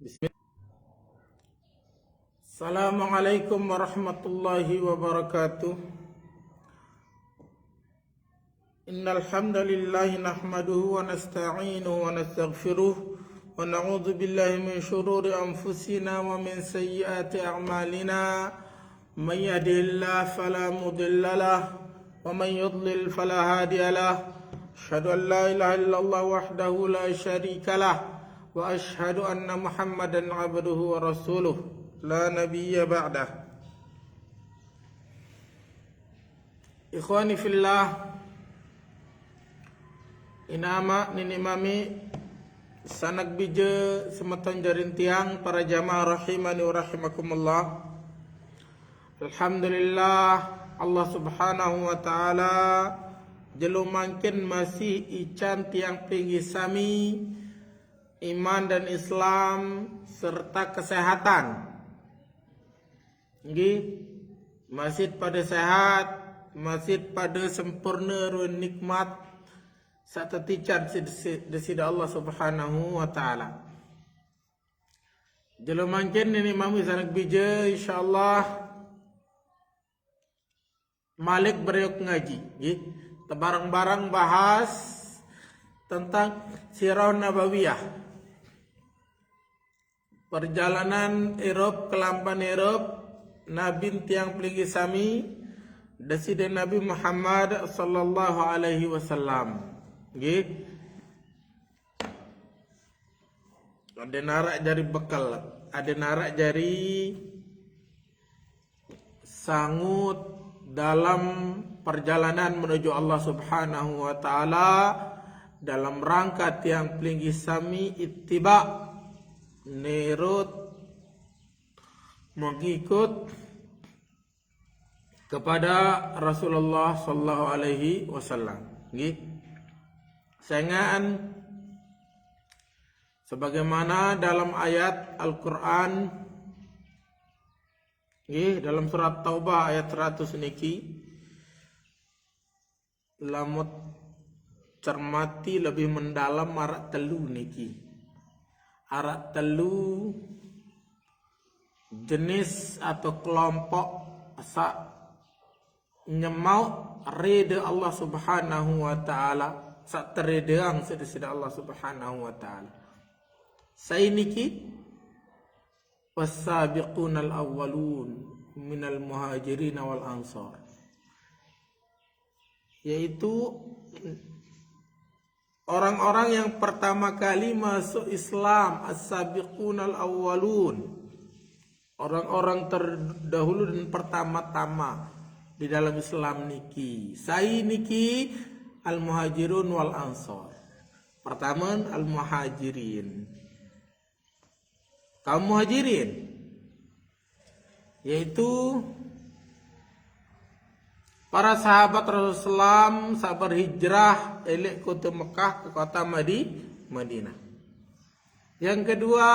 Bismillah. Assalamualaikum warahmatullahi wabarakatuh. Innal hamdalillah nahmaduhu wa nasta'inuhu wa nastaghfiruh wa na'udzu billahi min shururi anfusina wa min sayyiati a'malina. May yahdihillahu fala mudilla lahu wa may yudlil fala hadiya lahu. Asyhadu an la ilaha illallah wahdahu la syarika lahu wa asyhadu anna Muhammadan abduhu wa rasuluh la nabiyya ba'dah. Ikhwani fillah, inama ninimami sanak bija sematan jarintiang para jamaah rahimani wa rahimakumullah. Alhamdulillah, Allah subhanahu wa ta'ala jelumangkin masih ican tiang tinggi sami iman dan Islam serta kesehatan. Nggih, masjid pada sehat, masjid pada sempurna ruan nikmat satetican desida Allah Subhanahu wa taala. Jelumangkin ini mami sanak bija insyaallah Malik beriuk ngaji, nggih. Barang-barang bahas tentang Sirah Nabawiyah. Perjalanan Eropa ke lampan Eropa Nabi tiang peligi sami desida Nabi Muhammad sallallahu alaihi wasallam. Nggih. Ada narak jari bekal, ada narak jari sangut dalam perjalanan menuju Allah Subhanahu wa taala dalam rangka tiang peligi sami ittiba nerut mengikut kepada Rasulullah sallallahu alaihi wasallam. Nggih. Sengaan sebagaimana dalam ayat Al-Qur'an nggih, dalam surat Taubah ayat 100 niki lamut cermati lebih mendalam marak telu niki. Arak telu jenis atau kelompok asa nyemau reda Allah Subhanahu wa taala, sak teredeang sedesida Allah Subhanahu wa taala. Sainiki was-sabiqunal awwalun minal muhajirin wal ansar, yaitu orang-orang yang pertama kali masuk Islam, as-sabiqunal awwalun, orang-orang terdahulu dan pertama-tama di dalam Islam niki. Sai niki al-muhajirun wal ansar. Pertama al-muhajirin. Kaum muhajirin yaitu para sahabat Rasulullah sabar hijrah elek kota Mekah ke kota Madinah. Yang kedua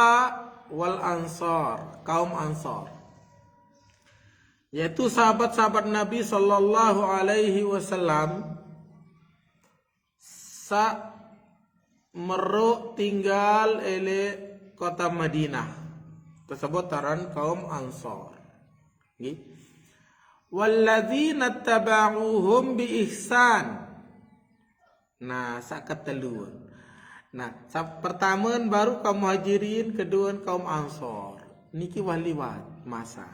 wal ansar, kaum ansar, yaitu sahabat-sahabat Nabi sallallahu alaihi wasallam sa meruk tinggal elek kota Madinah. Tersebut taran kaum ansar. Nggih. Walladzina tabauhum bi ihsan. Nah, sakateluan. Nah, pertama baru kaum muhajirin, kedua kaum ansar. Niki waliwat masa.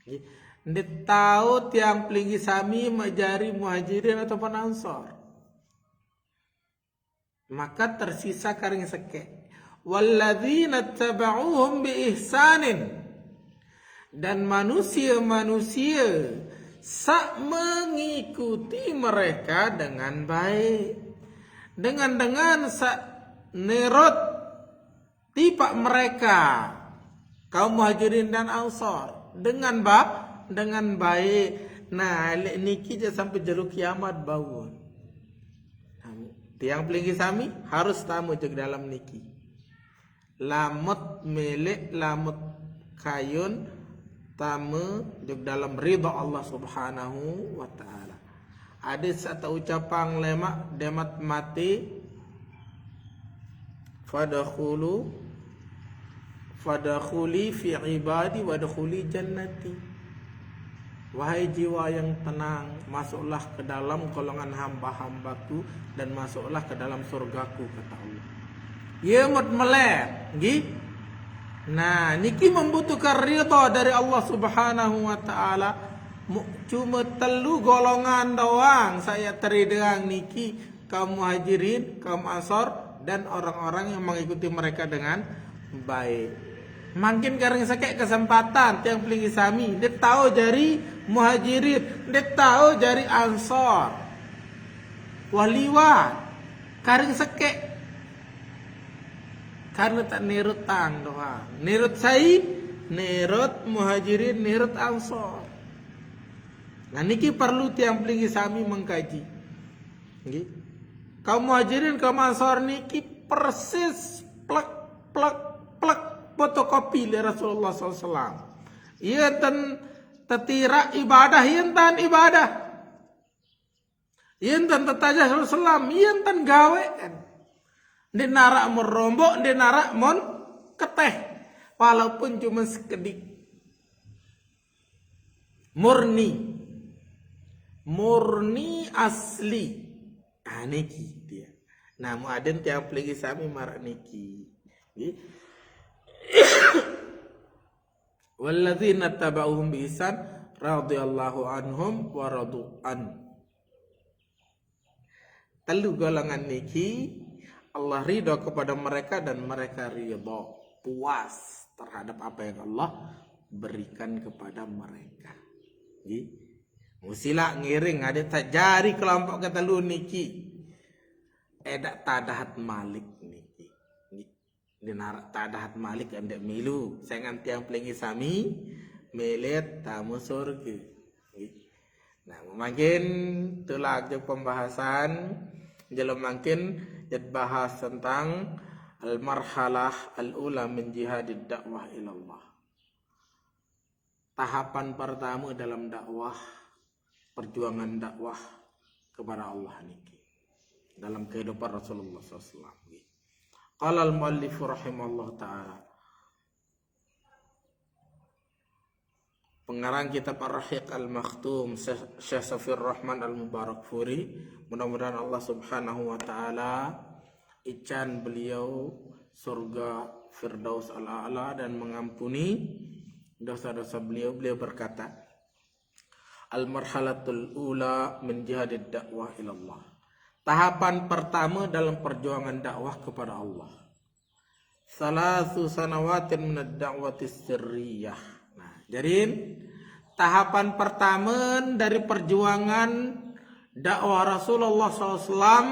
Nggih. Ndik tahu tiang pelinggi sami majari muhajirin ataupun ansar. Maka tersisa karing seke. Walladzina tabauhum bi ihsanin. Dan manusia-manusia sak mengikuti mereka dengan baik, dengan sak nerot tipak mereka kaum muhajirin dan ansar dengan baik. Nah, niki je sampai jeruk kiamat bawon. Tiang pelinggi sami harus tamu je dalam niki. Lamut milik lamut kayun tamu jug dalam ridha Allah Subhanahu wa taala. Ada satu ucapan lemak demat mati fadkhulu fadakhuli fi ibadi wadkhuli jannati. Wahai jiwa yang tenang, masuklah ke dalam golongan hamba-hambaku dan masuklah ke dalam surgaku, kata Allah. Ia melet, nggih. Nah, niki membutuhkan ridha dari Allah Subhanahu wa taala. Cuma telu golongan doang saya terideang niki, kaum muhajirin, kaum ansor, dan orang-orang yang mengikuti mereka dengan baik. Makin kareng sekek kesempatan tiang peling sami, dia tahu dari muhajirin, dia tahu dari ansor. Waliwat kareng sekek karena tak nirut tang doang. Nirut saya, nirut muhajirin, nirut ansor. Nah niki perlu tiang peling sami mengkaji. Nggih. Kaum muhajirin, kaum ansor niki persis plek fotokopi dari Rasulullah SAW. Ia tetira ibadah, ia tan ibadah. Ia tan tetajah Rasulullah, ia tan gawean. Dia narak mon rombok, dia narak mon keteh. Walaupun cuma sekedik. Murni asli. Nah niki dia. Nah muadin tiang peligi sami marak niki. Walladzina tabauhum bi ihsan radhiyallahu anhum wa radu an. Telu golongan niki Allah ridha kepada mereka dan mereka ridha, puas terhadap apa yang Allah berikan kepada mereka. Nggih. Musila ngiring ada tak jari kelompok kata lu niki. Edak tadahat malik niki. Dinarak tadahat malik andek milu. Saya nganti yang pelingi sami melet tamu surga. Nah, makin tulak je pembahasan jelum makin jad bahas tentang al-marhalah al-ula min jihadid dakwah ilallah. Tahapan pertama dalam dakwah, perjuangan dakwah kepada Allah niki dalam kehidupan Rasulullah SAW. Qala al-muallif rahimahullah ta'ala, pengarang kitab Ar-Rahiq Al-Makhtum Syekh Safir Rahman Al-Mubarakfuri, mudah-mudahan Allah Subhanahu wa taala ican beliau surga Firdaus Al-A'la dan mengampuni dosa-dosa beliau. Beliau berkata, Al-marhalatul ula min jihadid dakwah ilallah. Tahapan pertama dalam perjuangan dakwah kepada Allah. Salasu sanawatin min ad-da'wati sirriyah. Nah, jadi tahapan pertama dari perjuangan dakwah Rasulullah SAW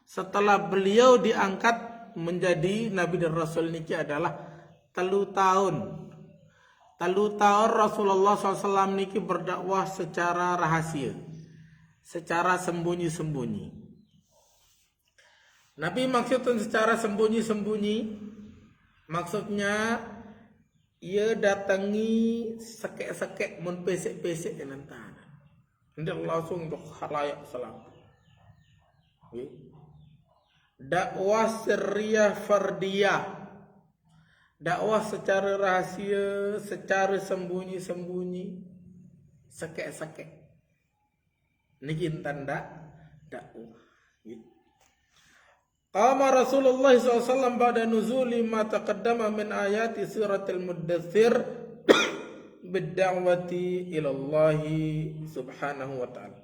setelah beliau diangkat menjadi Nabi dan Rasul niki adalah 3 tahun. 3 tahun Rasulullah SAW niki berdakwah secara rahasia, secara sembunyi-sembunyi. Nabi maksudnya secara sembunyi-sembunyi, maksudnya ia datangi sekek-sekek mun pesek-pesek nantan. Hendak langsung untuk khalayak salam. Dakwah sirriyah fardiyah. Dakwah secara rahasia, secara sembunyi-sembunyi, sekek-sekek. Niki tanda dakwah. Qama Rasulullah SAW pada nuzuli ma taqaddama min ayati suratil muddathir bid-da'wati ila Allah subhanahu wa ta'ala.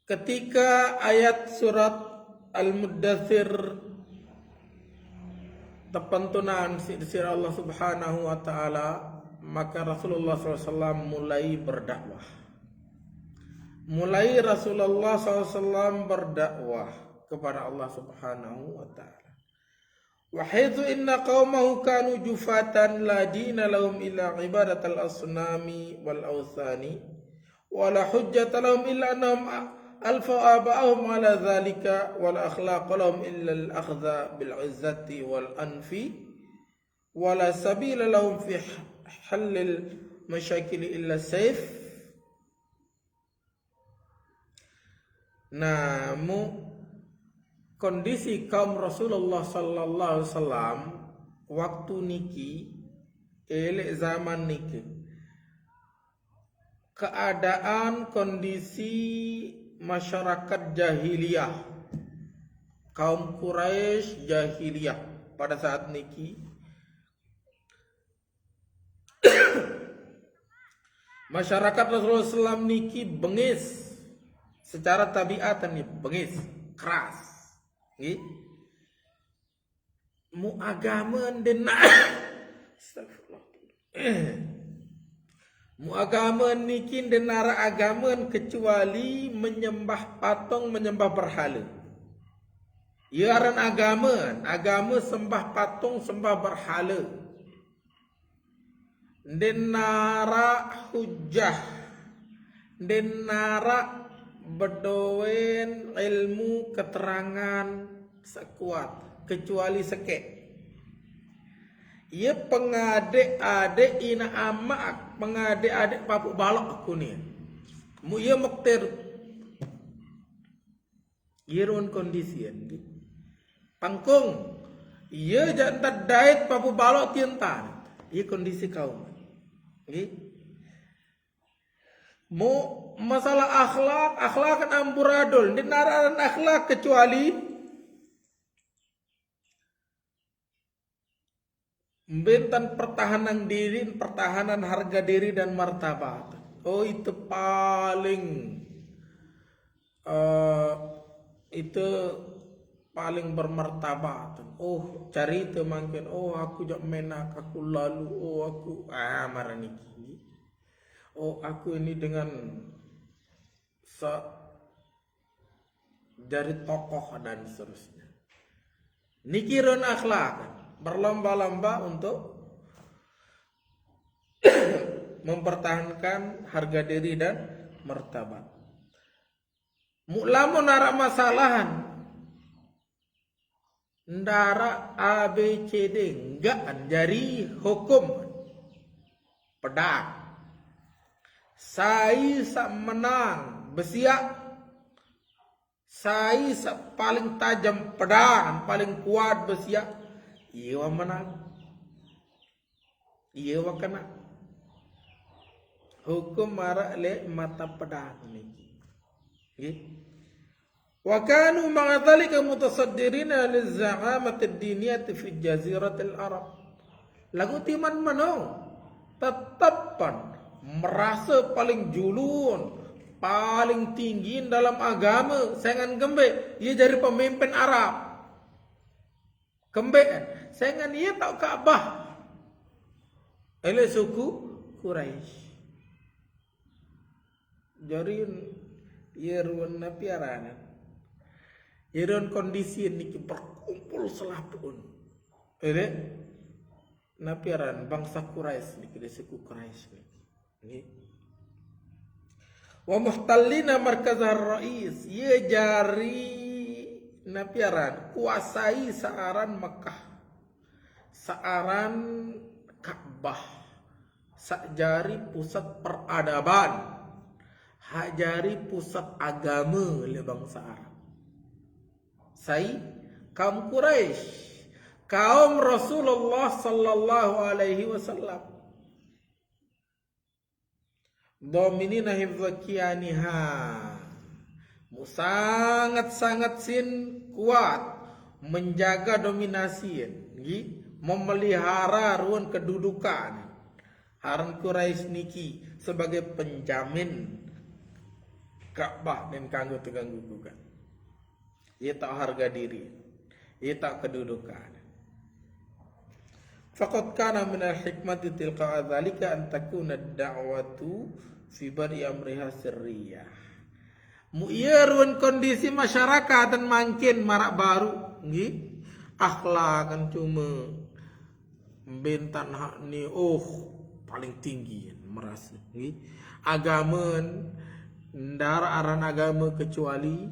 Ketika ayat surat Al-Muddathir tepentunan sirah Allah Subhanahu wa taala, maka Rasulullah SAW mulai berdakwah. Mulai Rasulullah SAW berdakwah kepada Allah Subhanahu wa taala. Wa haitsu inna qaumahu kanu jufatan la dina lahum illa ibadatal asnami wal awthani wa la hujjata lahum illa annahum alfa aba'ahum ala dhalika wal akhlaq lahum illa al akhdha bil izzati wal anfi wa la sabila lahum fi halil masyakil illa sayf. Namu kondisi kaum Rasulullah sallallahu alaihi wasallam waktu niki elek zaman niki, keadaan kondisi masyarakat jahiliyah, kaum Quraisy jahiliyah pada saat niki, masyarakat Rasulullah SAW niki bengis secara tabiatan nih, bengis, keras, nggih. Mu agama dena astagfirullah. Mu agama niki denara agama kecuali menyembah patung, menyembah berhala. Ya aran agama sembah patung, sembah berhala. Denara hujah, denara bedoen ilmu keterangan sekuat kecuali sekek. Ia pengadek-adek ina amak, pengadek-adek papu balok aku ni. Mu ia muktir. Ia ruan kondisi ni. Pangkung. Ia jantan dait papu balok tientan. Ia kondisi kaum. Okay? Mu masalah akhlak kan amburadul. Di nararan akhlak kecuali bentan pertahanan diri, pertahanan harga diri dan martabat. Oh itu paling bermartabat. Oh cari itu mungkin. Oh aku jak menak, aku lalu. Oh aku marani. Oh aku ini dengan jari tokoh dan seterusnya. Nikiron akhlak. Berlomba-lomba untuk mempertahankan harga diri dan martabat. Lamun nara masalahan ndara ABCD enggak jari hukum pedang. Saya menang besiak. Saya paling tajam pedang, paling kuat besiak. Iya menang, iya kena hukum marak le mata pedang ni. Wa kanu ma'a dhalika mutasaddirina liz-za'amati ad-diniyati fi jaziratil Arab. Lagu timan mano tetapan merasa paling julun, paling tinggi dalam agama. Sengan gembe, ia jadi pemimpin Arab. Gembe, sengan ia tak Ka'bah. Ele suku Quraisy. Jadi ia ruan napiarana. Ia ruan kondisi ini berkumpul selapun. Ele napiaran bangsa Quraisy ni kira suku Quraisy ni. Wa muhtallina markazar rais. Ia jari napiaran kuasai searan Mekah, searan Ka'bah, sakjari pusat peradaban, hajari pusat agama oleh bangsa Arab. Sai kaum Quraisy, kaum Rasulullah sallallahu alaihi wasallam. Dominina hifdzakiyaniha. Sangat-sangat sin kuat menjaga dominasi, memelihara ruang kedudukan Haran Quraisy niki sebagai penjamin Ka'bah dan kanggo teganggu gugat. Ia tak harga diri, ia tak kedudukan. Faqad kana min al-hikmati tilqa dzalika an takuna ad-da'watu fi bari amriha sirriyah. Mu'irun kondisi masyarakat dan makin marak baru, nggih. Akhlak kan cuma bentan hak ni paling tinggi merasa, nggih. Agama ndara aran agama kecuali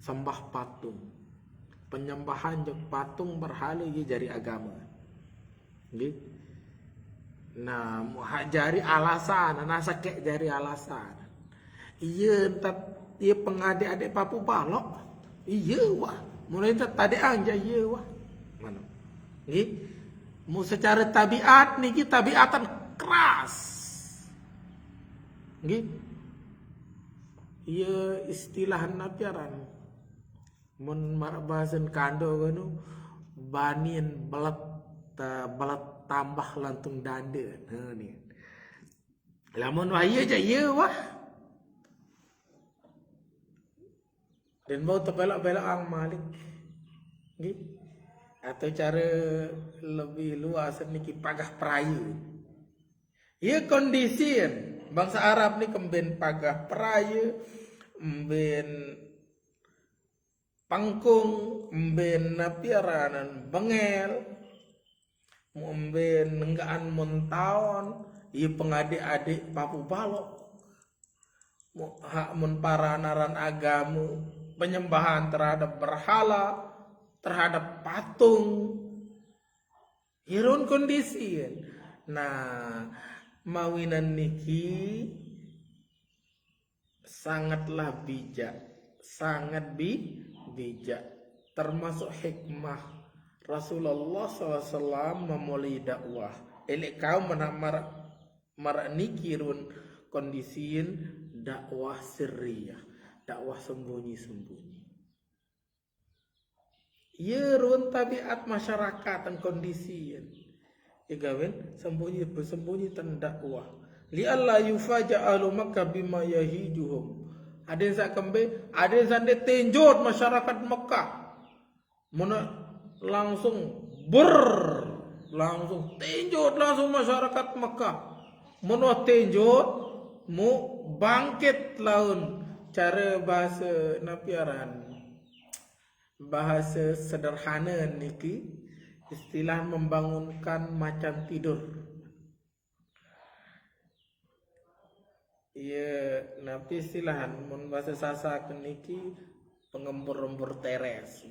sembah patung. Penyembahan jeung patung berhala ye jari agama. Nggih. Nah, hak jari alasan, nasake jari alasan. Iya entar ia pengadek-adek papu balok. Iya wah, Mulai tadi anja ye wah. Mana? Nggih. Mu secara tabiat niki tabiatan keras. Nggih. Ieu istilah napiaran. Mun bahasan kando kanu banin belat tambah lantung dande. Nah ni. Lamun wah ieu ja ieu wah. Dan mau terbelak-belak ang malik. Nggih. Atau cara lebih luas niki pagah perayu. Ieu kondisi bangsa Arab ni kemben pagah perayu, emben pangkung, emben napiaranan bengel, emben nenggaan montaon, ieu pengadik-adik papu balok. Hak mun para naran agamu penyembahan terhadap berhala, terhadap patung, irun kondisi. Nah, mawinan niki sangatlah bijak, sangat bijak, termasuk hikmah Rasulullah SAW memulai dakwah. Elek kau marak nikirun kondisiin dakwah sirriyah, dakwah sembunyi-sembunyi. Yerun tabiat masyarakat dan kondisi igawen sembunyi tan dakwah li alla yufaja ahlu Makkah bima yahijuhum. Ada yang kembe, ada yang tenjot masyarakat Mekah mana langsung langsung tenjot langsung masyarakat Mekah mana tenjot mu bangkit laun cara bahasa napiaran. Bahasa sederhana niki istilah membangunkan macan tidur. Iya, napi istilahan mun bahasa Sasak niki pengembur-embur teres.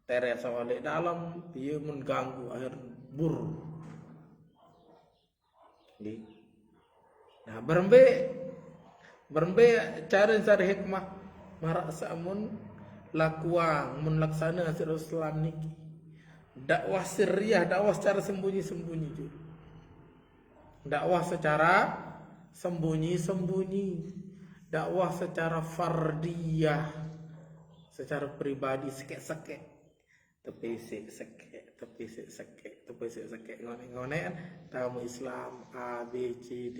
Teres awalnya dalam ieu mun ganggu akhir bur. Nah, berembe cara hikmah marak samun lakuang mun laksana sirul Islam niki dakwah sirriyah, dakwah secara sembunyi-sembunyi juga. Dakwah secara sembunyi-sembunyi, dakwah secara fardiyah, secara pribadi sekek-sekek, tepi sekek ngone-ngone tamu Islam A B C D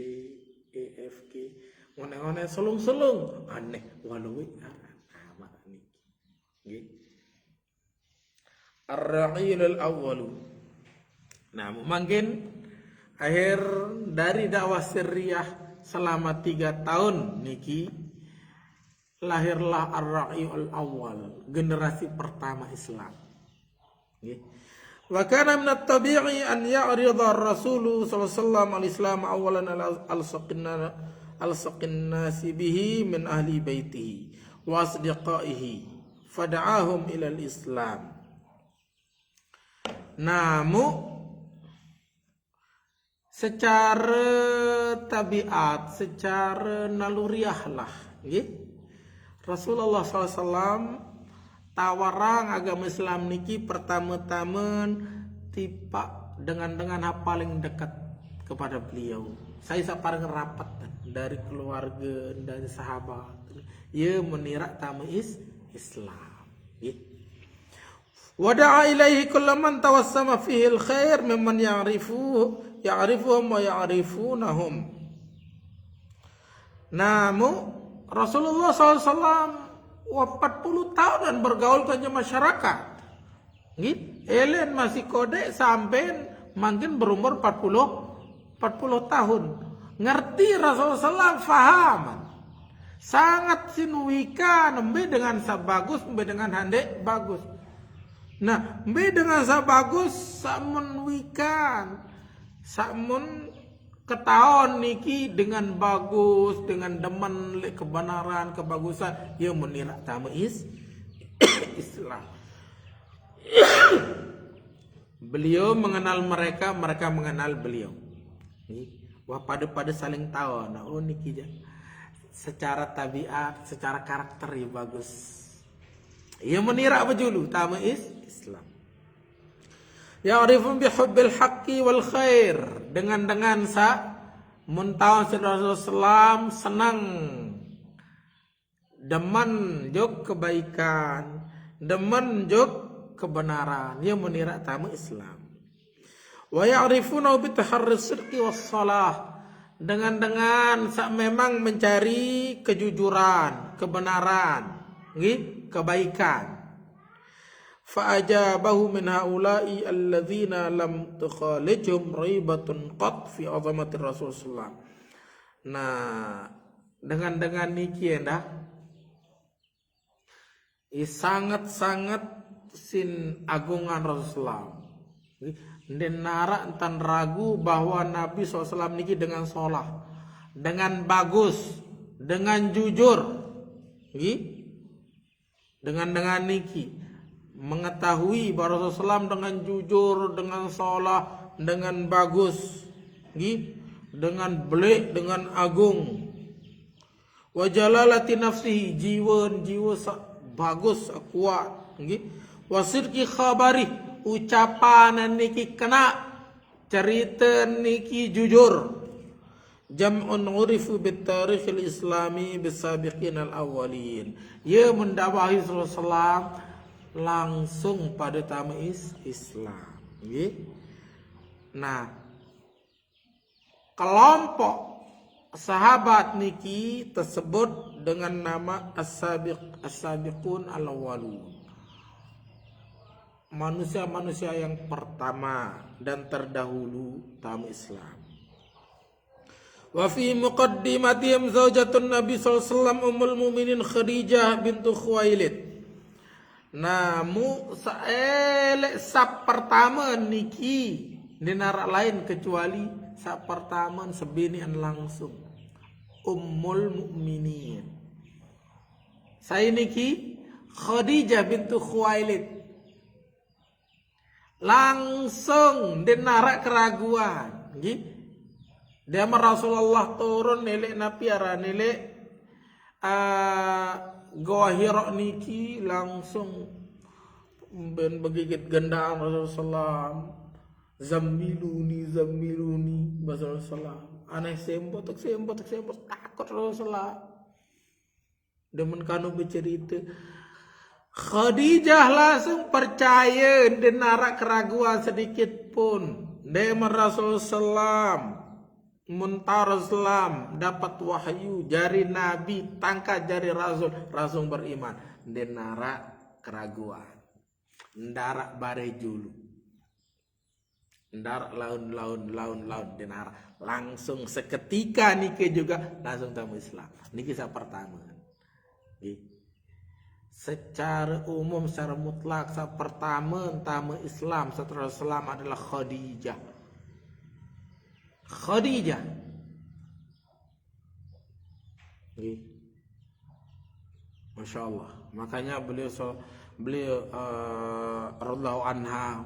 E F G ngone-ngone selung-selung aneh walau amat niki. Ar-Ra'il al-Awwalu. Nah, mungkin akhir dari dakwah sirriyah selama 3 tahun niki lahirlah Ar-Ra'il al-Awwal, generasi pertama Islam. Wa kana min at-tabi'i an ya'rida ar-Rasul sallallahu alaihi wasallam al-Islam awwalan al-saqin nasi bihi min ahli baitihi wa asdiqaihi fada'ahum ila al-Islam. Namun secara tabiat, secara naluriah lah, Rasulullah SAW tawarang agama Islam niki pertama-tama tipak dengan hal paling dekat kepada beliau. Saya paling rapat dari keluarga, dari sahabat. Ia menirak tamu Islam. Wada'a ilaihi kullu man tawassama fihi al-khair mimman ya'rifuhum wa ya'rifunahum. Namun Rasulullah SAW 40 tahun dan bergaul dengan masyarakat. Elen masih kode sampai makin berumur 40 tahun. Ngerti Rasulullah SAW faham. Sangat sinuwika nembe dengan sabagus, nembe dengan handek bagus. Nah, nembe dengan sabagus samun wikan. Samun ketahuan niki dengan bagus, dengan demen kebenaran, kebagusan, ia menirak tamu Islam. Beliau mengenal mereka, mereka mengenal beliau. Wah, pada saling tahu. Nah, oh niki secara tabiat, secara karakter ya bagus. Ia menira bejulu tama Islam. Ya'rifun bihubbil haqqi wal khair. Dengan sa muntawan Rasulullah senang demen jok kebaikan, demen jok kebenaran. Ia menira tama Islam. Wa ya'rifuna bi taharris sidqi was salah. Dengan sa memang mencari kejujuran, kebenaran, kebaikan. Fa ajabahu min haula'i alladzina lam tukhalijhum raibatun qat fi azamati Rasulullah. Nah, dengan niki endah sangat-sangat sin agungan Rasulullah. Den nara entan ragu bahwa Nabi SAW niki dengan sholah, dengan bagus, dengan jujur, dengan niki mengetahui bahwa Rasulullah dengan jujur, dengan sholah, dengan bagus, dengan belik, dengan agung. Wa jalalati nafsihi, jiwa bagus, kuat, wa sidqi khabari, ucapan niki kena, cerita niki jujur. Jam'un urifu bitarikh al-islami bisabiqin al-awwalin. Ia mendakwahi Rasulullah langsung pada tamu Islam. Nah, kelompok sahabat niki tersebut dengan nama as-sabiqun al-awwalun. Manusia-manusia yang pertama dan terdahulu tamu Islam. Wa fi muqaddimatihim zaujatun Nabi sallallahu alaihi wasallam ummul mukminin Khadijah bintu Khuwailid. Namu sa pertama niki dinara lain kecuali sa pertama sebinian langsung ummul mukminin. Saya niki Khadijah bintu Khuwailid. Langsung dinara keraguan, dia Rasulullah turun nilai napiara nilai Goa Hira niki langsung ben begigit gendaan Rasulullah. Zammiluni Rasulullah. Aneh sembot takut Rasulullah. Demen kanu bercerita. Khadijah langsung percaya dan narak keraguan sedikit pun. Demen Rasulullah muntar Islam dapat wahyu jari Nabi tangkat jari Rasul langsung beriman. Dan narak keraguan. Ndarak bare julu. Ndarak laun dan narak langsung seketika niki juga langsung tamu Islam. Niki kisah pertama. Secara umum, secara mutlak, pertama tamu Islam setelah Islam adalah Khadijah. Masya Allah. Makanya beliau radhiyallahu anha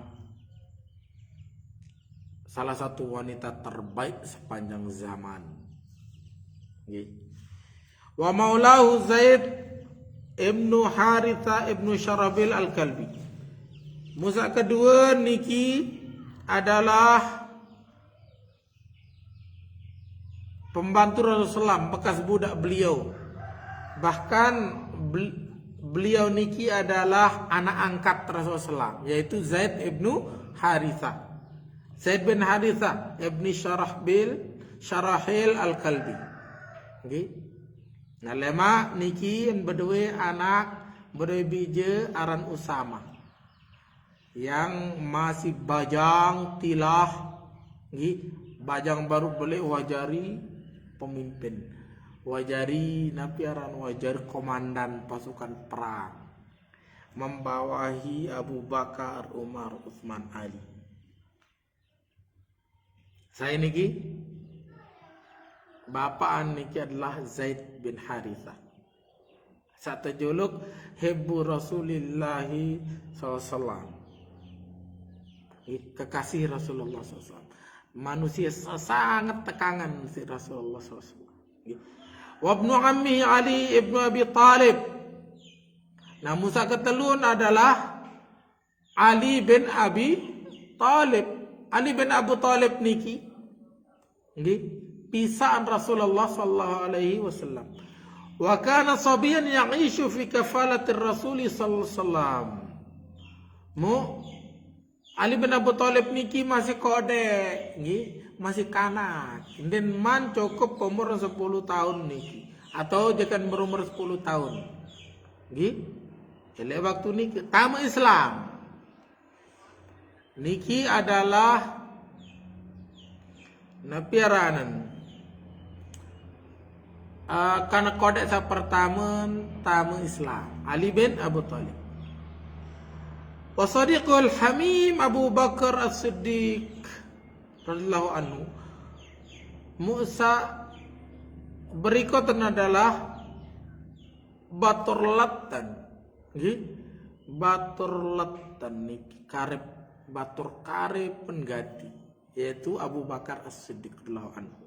salah satu wanita terbaik sepanjang zaman. Wa maulahu Zaid Ibnu Haritha Ibnu Syarabil Al-Kalbi. Musa kedua niki adalah pembantu Rasulullah, bekas budak beliau. Bahkan beliau niki adalah anak angkat Rasulullah, yaitu Zaid Ibnu Haritha. Zaid bin Haritha Ibnu Syarahil Al-Kalbi. Nah lema niki berdua anak berdua bija aran Usama yang masih bajang tilah, bajang baru boleh wajari pemimpin, wajari napi aran wajari komandan pasukan perang, membawahi Abu Bakar, Umar, Utsman, Ali. Saya niki bapak niki adalah Zaid bin Haritha. Satu juluk Hibbu Rasulillah SAW. Kekasih Rasulullah SAW. Manusia sangat tekangan si Rasulullah SAW. Wa ibnu ammi Ali ibnu Abi Talib. Nah Musa ketelun adalah Ali bin Abi Talib. Ali bin Abu Talib niki nggih pisaan Rasulullah sallallahu alaihi wasallam. Wa kana sabiyan ya'ishu fi kafalatir Rasul sallallahu alaihi wasallam. Ali bin Abu Talib niki masih kode nggih, masih kanak. Den man cukup umur 10 tahun niki atau jangan berumur 10 tahun. Nggih. Jadi waktu niki tamu Islam. Niki adalah napiaranan. Karena kode sa pertama tamu Islam Ali bin Abu Talib. Wa sadiqul hamim Abu Bakar As-Siddiq radhiyallahu anhu. Musa berikutnya adalah batur latan. Nggih. Batur latan niki karib batur karib penggati yaitu Abu Bakar As-Siddiq radhiyallahu anhu.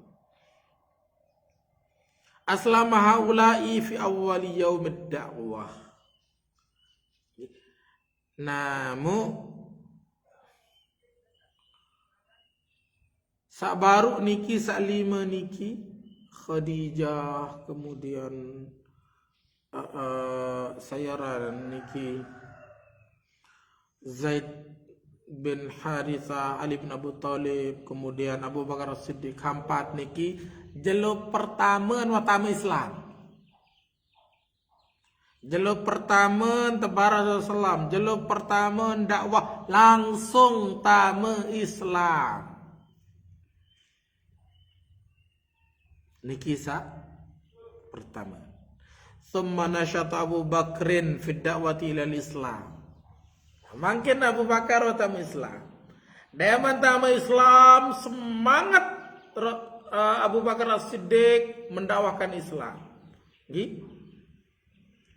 Aslama haula'i fi awwali yaumid da'wah. Namu sak baru niki sak lima niki Khadijah, kemudian sayaran niki Zaid bin Harithah, Ali bin Abu Talib, kemudian Abu Bakar As-Siddiq, hampat niki jeluk pertama watama Islam. Jeluk pertama tebara Rasulullah, jeluk pertama dakwah langsung tama Islam. Niki kisah pertama. Thumma nasyata Abu Bakrin fi da'wati ilal Islam. Makin Abu Bakar utama Islam. Dia mentama Islam semangat Abu Bakar As-Siddiq mendakwahkan Islam. Nggih.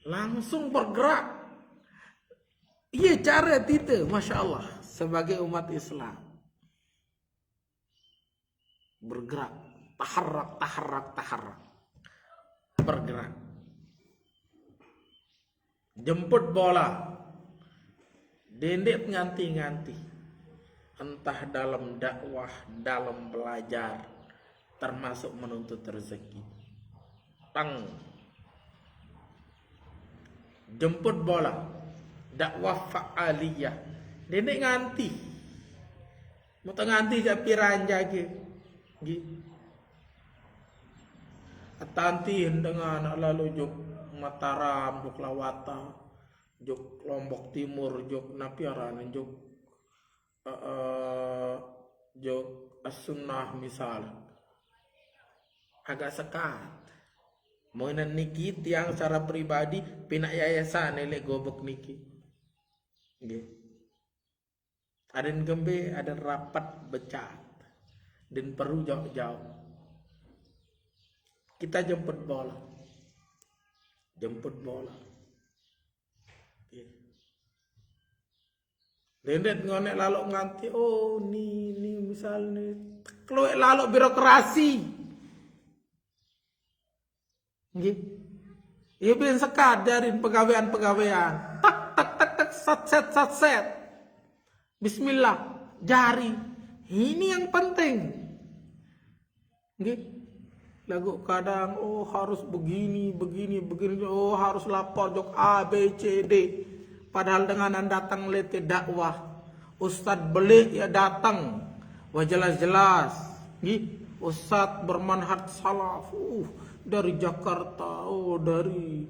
Langsung bergerak. Iya cara kita, Masya Allah, sebagai umat Islam. Bergerak, taharrak. Bergerak. Jemput bola. Dendek nganti-nganti. Entah dalam dakwah, dalam belajar, termasuk menuntut rezeki. Jemput bola, dakwah fa'aliyah. Dendek nganti. Muta nganti jak piran jage. Nggih. Atanti dengan lalu juk Mataram, juk Lawata, juk Lombok Timur, juk Napiaran, juk As-Sunnah misal. Agak sekat. Mengenai niki tiang secara pribadi pinak yayasan elek gobok niki. Nggih. Ada gembe, ada rapat becat. Dan perlu jauh-jauh. Kita jemput bola. Nggih. Dendet ngonek lalok nganti oh ni misalnya keluar lalok birokrasi. Nggih. Ya ben sekadarin pegawaian. Tak sat-set. Bismillah, jari. Ini yang penting. Nggih. Lagu kadang harus begini, harus lapor jok A B C D. Padahal dengan anda datang lete dakwah, Ustadz belik ya datang. Wah jelas-jelas. Nggih. Ustadz bermanhaj salaf. Dari Jakarta, dari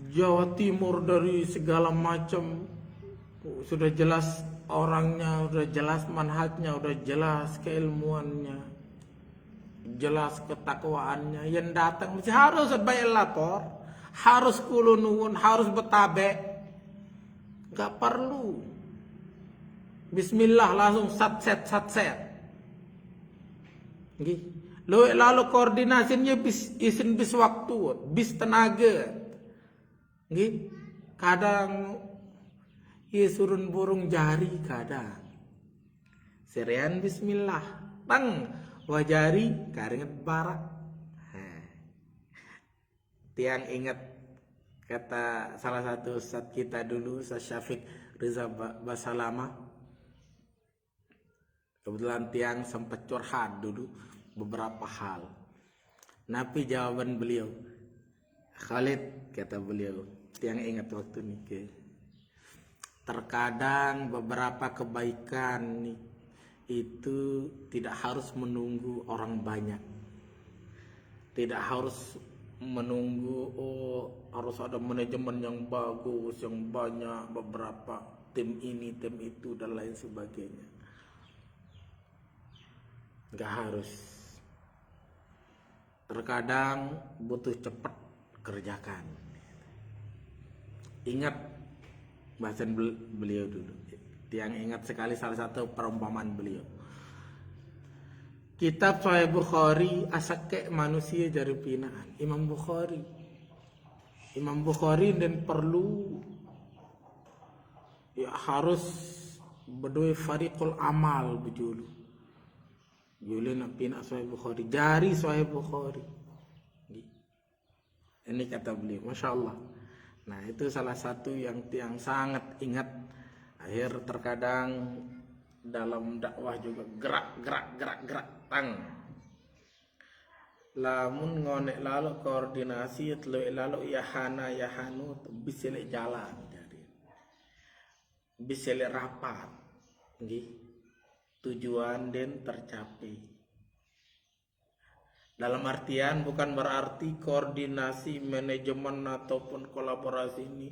Jawa Timur, dari segala macam. Sudah jelas orangnya, sudah jelas manhajnya, sudah jelas keilmuannya, jelas ketakwaannya. Yang datang mesti harus baik lapor, harus kulunun, harus betabe. Gak perlu. Bismillah langsung sat-set. Nggih. Lalu koordinasinya bis waktu, bis tenaga. Nggih. Kadang surun burung jari kadang. Serian bismillah. Wajari karinget barak. Tiang ingat Kata salah satu ustadz kita dulu, Ustadz Syafiq Riza Basalama, kebetulan tiang sempat curhat dulu beberapa hal. Nabi jawaban beliau, Khalid, kata beliau, tiang ingat waktu nikah, terkadang beberapa kebaikan itu tidak harus menunggu orang banyak, tidak harus menunggu harus ada manajemen yang bagus, yang banyak, beberapa tim ini, tim itu, dan lain sebagainya. Nggak harus. Terkadang butuh cepat kerjakan. Ingat bahasan beliau dulu. Yang ingat sekali salah satu perumpamaan beliau. Kitab Sahih Bukhari asake manusia jari pinaan. Imam Bukhari dan perlu ya harus berdua fariqul amal bejulu. Juli nak pina Sahih Bukhari, jari Sahih Bukhari. Ini kata beliau, Masya Allah. Nah itu salah satu yang sangat ingat. Akhir terkadang dalam dakwah juga gerak tang. Lamun ngonek lalu koordinasi lalu yahanu bisele jalan jadi. Bisele rapat. Nggih. Tujuan dan tercapai. Dalam artian bukan berarti koordinasi manajemen ataupun kolaborasi ini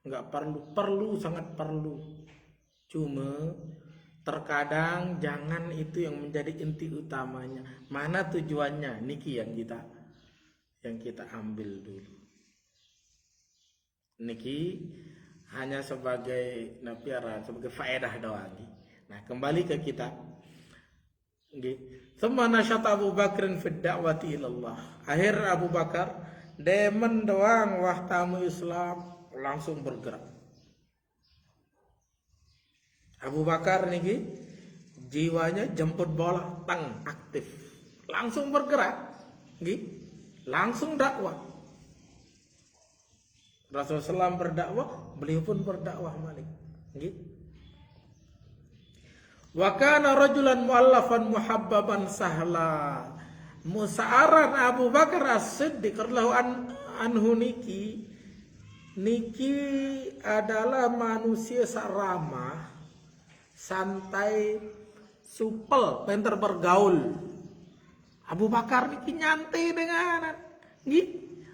nggak perlu, sangat perlu. Cuma terkadang jangan itu yang menjadi inti utamanya. Mana tujuannya? Niki yang kita ambil dulu. Niki hanya sebagai napiara, sebagai faedah doang. Nah, kembali ke kita. Thumma nasyata Abu Bakrin fi da'wati ilallah. Akhir Abu Bakar demen doang wah tamu Islam langsung bergerak. Abu Bakar niki jiwanya jemput bola, aktif. Langsung bergerak. Langsung dakwah. Rasulullah SAW berdakwah, beliau pun berdakwah balik. Wa kana rajulan muallafan muhabbaban sahla. Musa'aran Abu Bakar As-Siddiq radhiyallahu anhu niki adalah manusia ramah, santai, supel, pintar bergaul. Abu Bakar niki nyantai dengan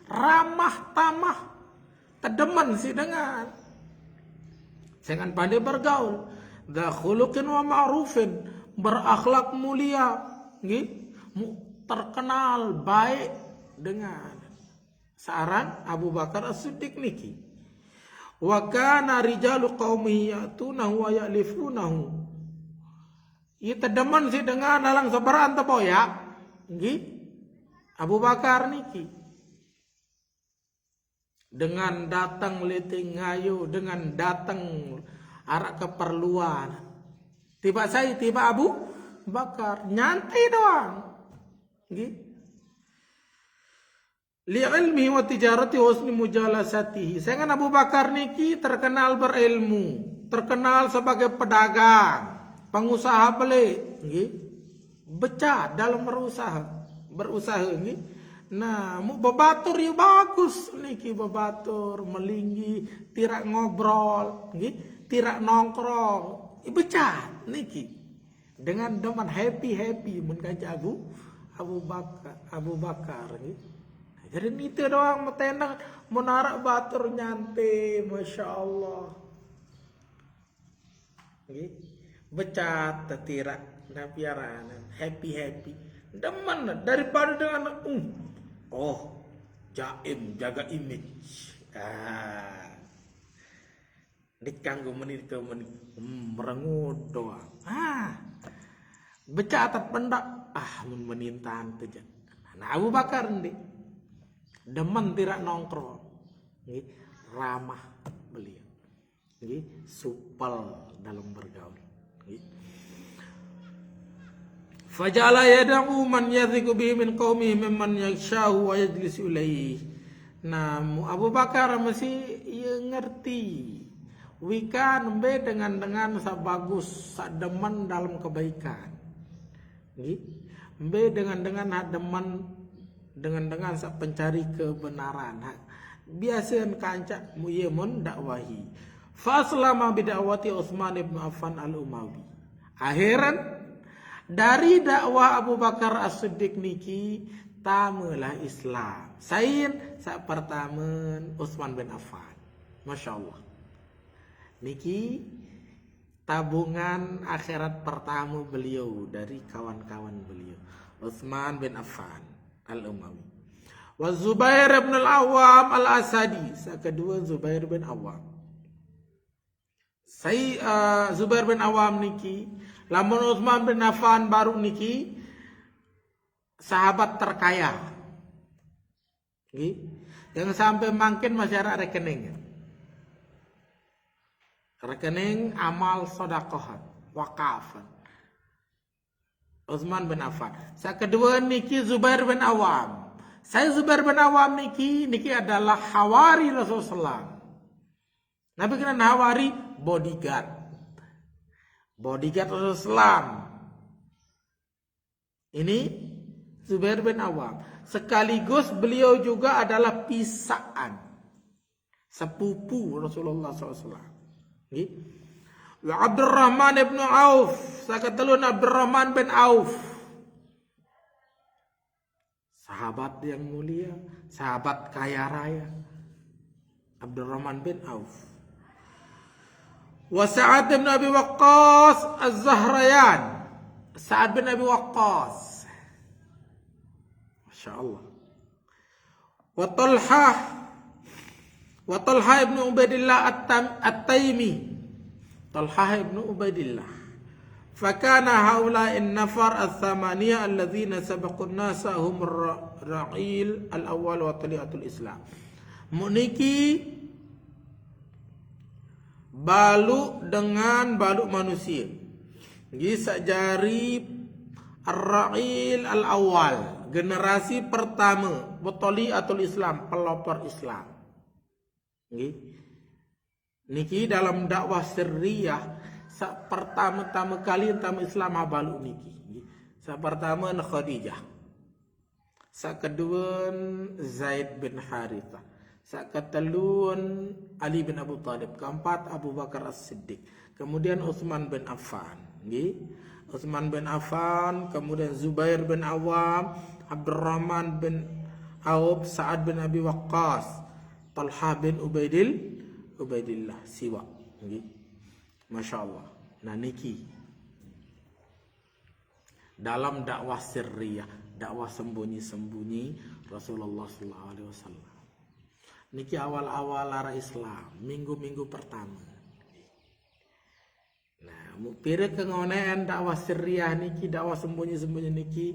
ramah tamah, tedeman sih dengan pandai bergaul. Dha khuluqin wa ma'rufin, berakhlak mulia, terkenal baik dengan saran Abu Bakar As-Siddiq niki. Wa kana rijalu qaumihi ya'tunahu wa ya'lifunahu. Ita demen sih dengan alang sebaran teboya. Abu Bakar niki. Dengan datang letih ngayu, dengan datang arak keperluan. Tiba Abu Bakar nyantai doang. Li'ilmi wa tijarati husni mujalasatihi. Saya Abu Bakar niki terkenal berilmu, terkenal sebagai pedagang, pengusaha pelik, becah dalam berusaha Nah, mu bebatur ya bagus niki, bebatur, melinggi, tirak ngobrol, tirak nongkrong, becat niki. Dengan deman happy mengaji Abu Bakar Jadi itu doang metendang menarak batur nyantai, Masya Allah. Becat tirak napiaran, happy. Deman daripada dengan jaim, jaga image. Dikanggo menit ke menit merengut doang. Becatat pendak mun menintan teja. Nah Abu Bakar ndi demen tirak nongkrong. Ramah beliau. Supel dalam bergaul. Fajala yad'u man yathiqu bihi min qaumihi mimman yakshahu wa yajlisu ilaihi. Nah, Abu Bakar mesti ia ngerti. Wikan be dengan sa bagus, sa demen dalam kebaikan. Be dengan demen dengan sa pencari kebenaran. Biasakan kancak muyemun dakwahi. Faslama bidakwati Utsman ibn Affan al-Umawi. Akhiran dari dakwah Abu Bakar As-Siddiq niki tamulah Islam. Sain sa pertama Utsman bin Affan. Masya Allah. Niki tabungan akhirat pertama beliau dari kawan-kawan beliau. Utsman bin Affan al-Umawi. Wa Zubair bin al-Awwam al-Asadi. Sa kedua Zubair bin Awwam. Zubair bin Awam niki, lamun Utsman bin Affan baru niki sahabat terkaya. Yang sampai makin masyarakat rekening. Rekening amal sedekah, wakaf. Utsman bin Affan. Sa kedua niki Zubair bin Awam. Saya Zubair bin Awam niki adalah hawari Rasulullah. Nabi kena hawari bodyguard Rasulullah. Ini Zubair bin Awam. Sekaligus beliau juga adalah pisaan sepupu Rasulullah SAW. Wa Abdurrahman ibn Auf. Sakatalun Abdurrahman bin Auf. Sahabat yang mulia, sahabat kaya raya. Abdurrahman bin Auf. Wa Sa'ad bin Abi Waqqas Az-Zahrayan. Sa'ad bin Abi Waqqas. Masya Allah. Wa Talha ibn Ubaidillah At-Taimi. Talha ibn Ubaidillah. Fakana haula'in nafar al-thamaniyah alladhina sabaqun nasa hum ra'il al-awwal wa taliatul Islam. Muniki balu dengan balu manusia. Gisa jari ar-ra'il al-awwal, generasi pertama taliatul Islam, pelopor Islam. Niki dalam dakwah sirriyah pertama-tama kali tamu Islam balu niki. Sa pertama Khadijah. Sa kedua Zaid bin Harithah. Sa ketelun Ali bin Abu Thalib. Keempat Abu Bakar As-Siddiq. Kemudian Utsman bin Affan. Utsman bin Affan, kemudian Zubair bin Awam, Abdurrahman bin Auf, Sa'ad bin Abi Waqqas, Talha bin Ubaidillah siwa. Masya Allah. Nah niki dalam dakwah sirriyah, dakwah sembunyi-sembunyi Rasulullah SAW. Niki awal-awal lara Islam, minggu-minggu pertama. Nah, mukpire kengonean dakwah sirriyah niki, dakwah sembunyi-sembunyi niki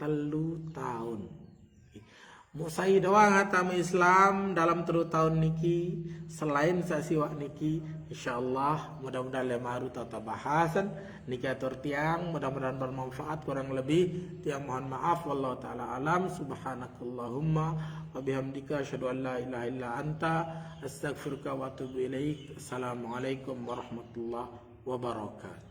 3 tahun. Musai doang tamu Islam dalam 3 tahun niki, selain sasiwak niki, insyaallah mudah-mudahan lemaru tata bahasan niki atur tiang, mudah-mudahan bermanfaat. Kurang lebih tiang mohon maaf. Wallahu taala alam. Subhanakallahumma wa bihamdika asyhadu an la ilaha illa anta astaghfiruka wa atubu ilaik. Assalamualaikum warahmatullahi wabarakatuh.